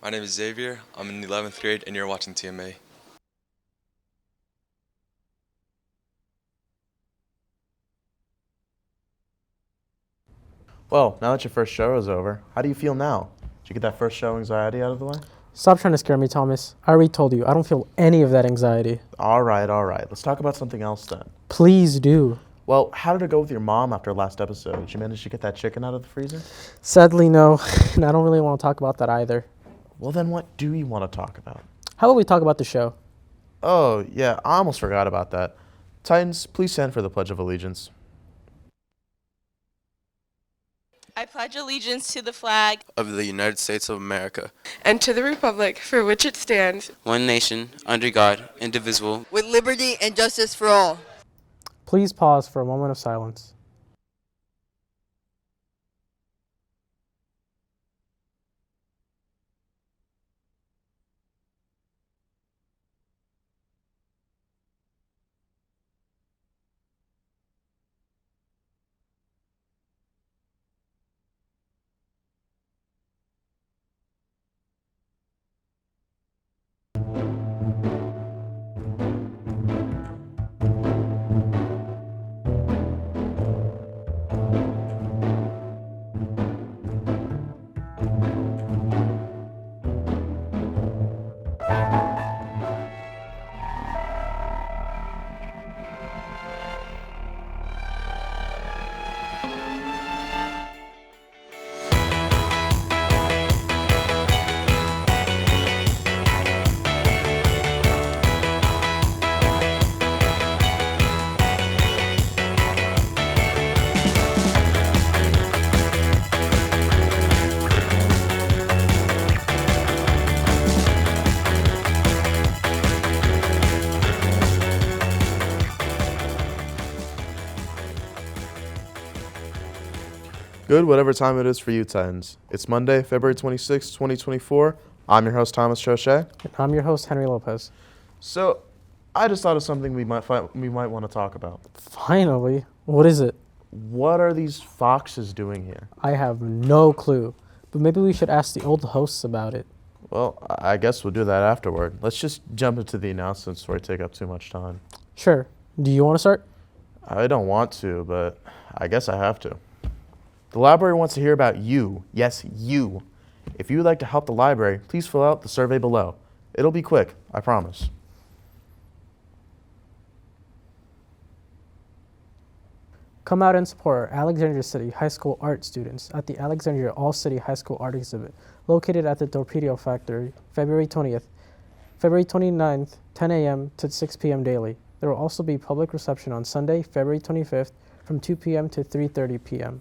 My name is Xavier. I'm in the 11th grade, and you're watching TMA. Well, now that your first show is over, how do you feel now? Did you get that first show anxiety out of the way? Stop trying to scare me, Thomas. I already told you, I don't feel any of that anxiety. All right. Let's talk about something else then. Please do. Well, how did it go with your mom after last episode? Did you manage to get that chicken out of the freezer? Sadly, no, and I don't really want to talk about that either. Well, then what do you want to talk about? How about we talk about the show? Oh, yeah, I almost forgot about that. Titans, please stand for the Pledge of Allegiance. I pledge allegiance to the flag Of the United States of America. and to the republic for which it stands, one nation, under God, indivisible, with liberty and justice for all. Please pause for a moment of silence. Good, whatever time it is for you, Titans. It's Monday, February 26, 2024. I'm your host, Thomas Troche. And I'm your host, Henry Lopez. So, I just thought of something we might want to talk about. Finally, what is it? What are these foxes doing here? I have no clue, but maybe we should ask the old hosts about it. Well, I guess we'll do that afterward. Let's just jump into the announcements before I take up too much time. Sure. Do you want to start? I don't want to, but I guess I have to. The library wants to hear about you. Yes, you. If you would like to help the library, please fill out the survey below. It'll be quick, I promise. Come out and support our Alexandria City High School art students at the Alexandria All-City High School Art Exhibit, located at the Torpedo Factory, February 20th, February 29th, 10 a.m. to 6 p.m. daily. There will also be public reception on Sunday, February 25th, from 2 p.m. to 3:30 p.m.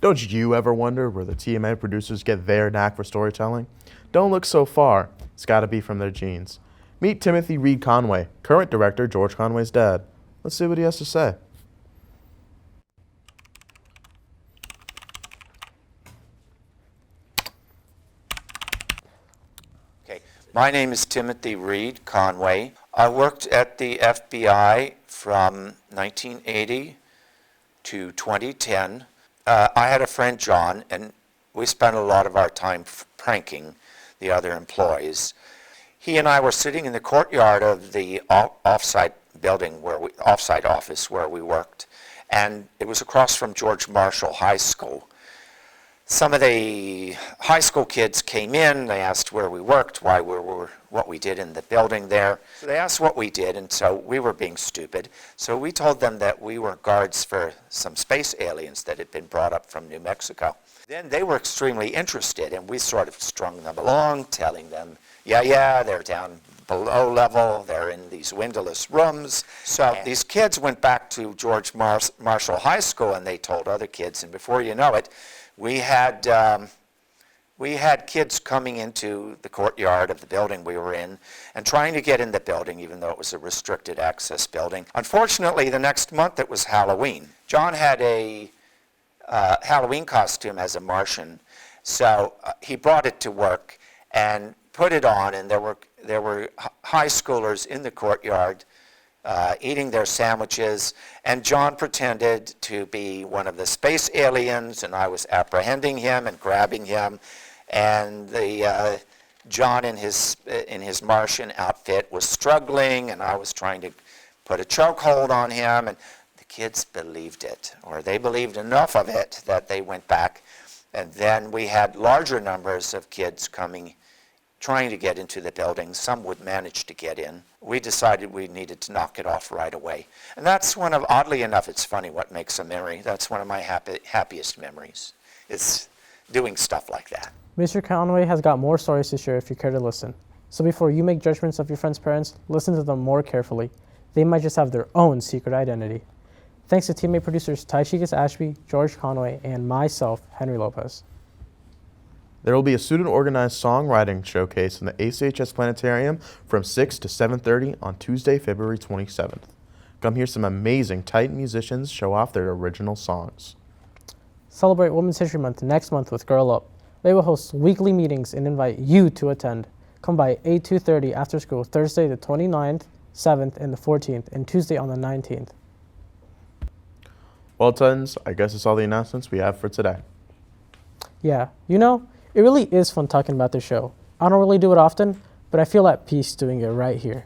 Don't you ever wonder where the TMA producers get their knack for storytelling? Don't look so far. It's got to be from their genes. Meet Timothy Reed Conway, current director George Conway's dad. Let's see what he has to say. Okay, my name is Timothy Reed Conway. I worked at the FBI from 1980 to 2010. I had a friend, John, and we spent a lot of our time pranking the other employees. He and I were sitting in the courtyard of the offsite building, offsite office where we worked, and it was across from George Marshall High School. Some of the high school kids came in, they asked where we worked, what we did in the building there. So they asked what we did, and so we were being stupid. So we told them that we were guards for some space aliens that had been brought up from New Mexico. Then they were extremely interested, and we sort of strung them along, telling them, yeah, they're down below level, they're in these windowless rooms. So these kids went back to George Marshall High School, and they told other kids, and before you know it, we had kids coming into the courtyard of the building we were in and trying to get in the building, even though it was a restricted access building. Unfortunately, the next month it was Halloween. John had a Halloween costume as a Martian, so he brought it to work and put it on, and there were high schoolers in the courtyard eating their sandwiches, and John pretended to be one of the space aliens, and I was apprehending him and grabbing him, and John in his Martian outfit was struggling, and I was trying to put a chokehold on him, and the kids believed it, or they believed enough of it that they went back, and then we had larger numbers of kids coming, trying to get into the building. Some would manage to get in. We decided we needed to knock it off right away. And that's one of, oddly enough, it's funny what makes a memory. That's one of my happiest memories, is doing stuff like that. Mr. Conway has got more stories to share if you care to listen. So before you make judgments of your friends' parents, listen to them more carefully. They might just have their own secret identity. Thanks to teammate producers Ty Chicas Ashby, George Conway, and myself, Henry Lopez. There will be a student-organized songwriting showcase in the ACHS Planetarium from 6 to 7:30 on Tuesday, February 27th. Come hear some amazing Titan musicians show off their original songs. Celebrate Women's History Month next month with Girl Up. They will host weekly meetings and invite you to attend. Come by 8-2:30 after school Thursday the 29th, 7th, and the 14th, and Tuesday on the 19th. Well, Titans, I guess that's all the announcements we have for today. Yeah, you know, it really is fun talking about this show. I don't really do it often, but I feel at peace doing it right here.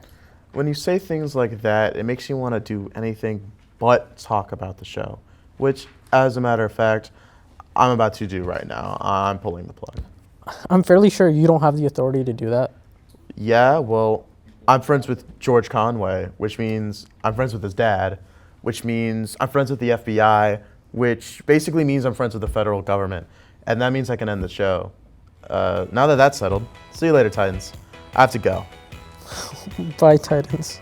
When you say things like that, it makes you want to do anything but talk about the show, which, as a matter of fact, I'm about to do right now. I'm pulling the plug. I'm fairly sure you don't have the authority to do that. Yeah, well, I'm friends with George Conway, which means I'm friends with his dad, which means I'm friends with the FBI, which basically means I'm friends with the federal government. And that means I can end the show. Now that that's settled, see you later, Titans. I have to go. Bye, Titans.